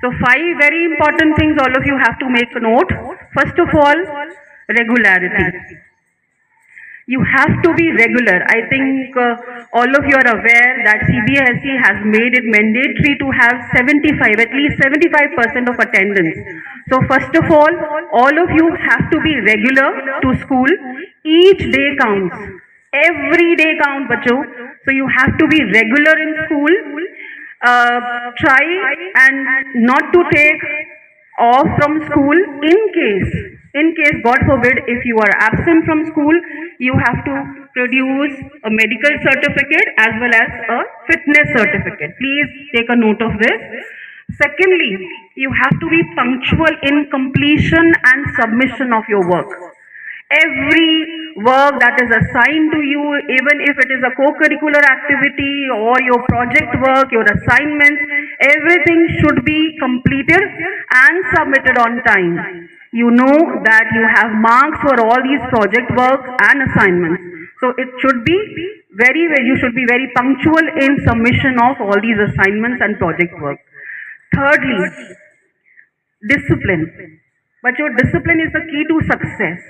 So 5 very important things all of you have to make a note. First of all, regularity. You have to be regular. I think all of you are aware that CBSE has made it mandatory to have 75, at least 75% of attendance. So first of all of you have to be regular to school. Each day counts. Every day counts, bacho. So you have to be regular in school. Try and not to take off from school in case God forbid if you are absent from school, you have to produce a medical certificate as well as a fitness certificate. Please take a note of this. Secondly, you have to be punctual in completion and submission of your work. Every work that is assigned to you, even if it is a co-curricular activity or your project work, your assignments, everything should be completed and submitted on time. You know that you have marks for all these project work and assignments. So it should be you should be very punctual in submission of all these assignments and project work. Thirdly, discipline. But your discipline is the key to success.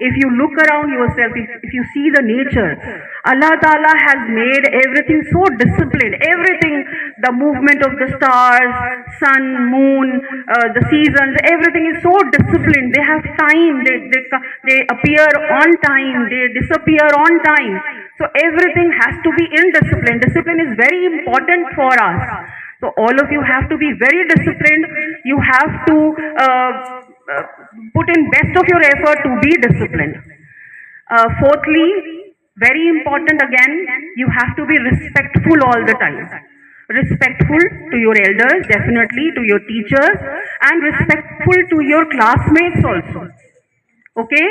If you look around yourself, if you see the nature, Allah Ta'ala has made everything so disciplined. Everything, the movement of the stars, sun, moon, the seasons, everything is so disciplined. They have time, they appear on time, they disappear on time. So everything has to be in discipline. Discipline is very important for us. So all of you have to be very disciplined. You have to put in best of your effort to be disciplined. Fourthly, very important again, you have to be respectful all the time. Respectful to your elders, definitely, to your teachers, and respectful to your classmates also. Okay?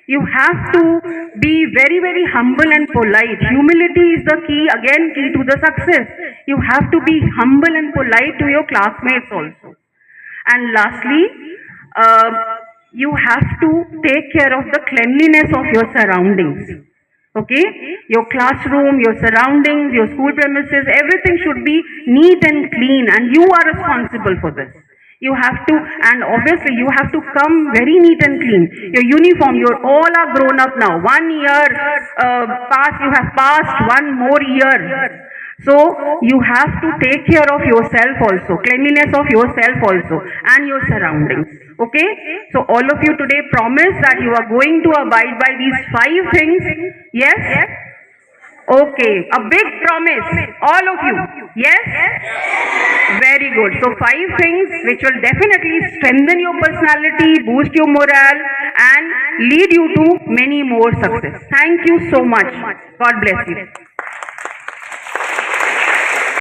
You have to be very, very humble and polite. Humility is the key, again, key to the success. You have to be humble and polite to your classmates also. And lastly, you have to take care of the cleanliness of your surroundings. Okay? Your classroom, your surroundings, your school premises, everything should be neat and clean, and you are responsible for this. You have to, and obviously you have to come very neat and clean. Your uniform, you all are grown up now. 1 year you have passed 1 more year. So you have to take care of yourself also, cleanliness of yourself also, and your surroundings. Okay? So all of you today promise that you are going to abide by these 5 things. Yes? Okay. A big promise. All of you. Yes? Very good. So 5 things which will definitely strengthen your personality, boost your morale, and lead you to many more success. Thank you so much. God bless you.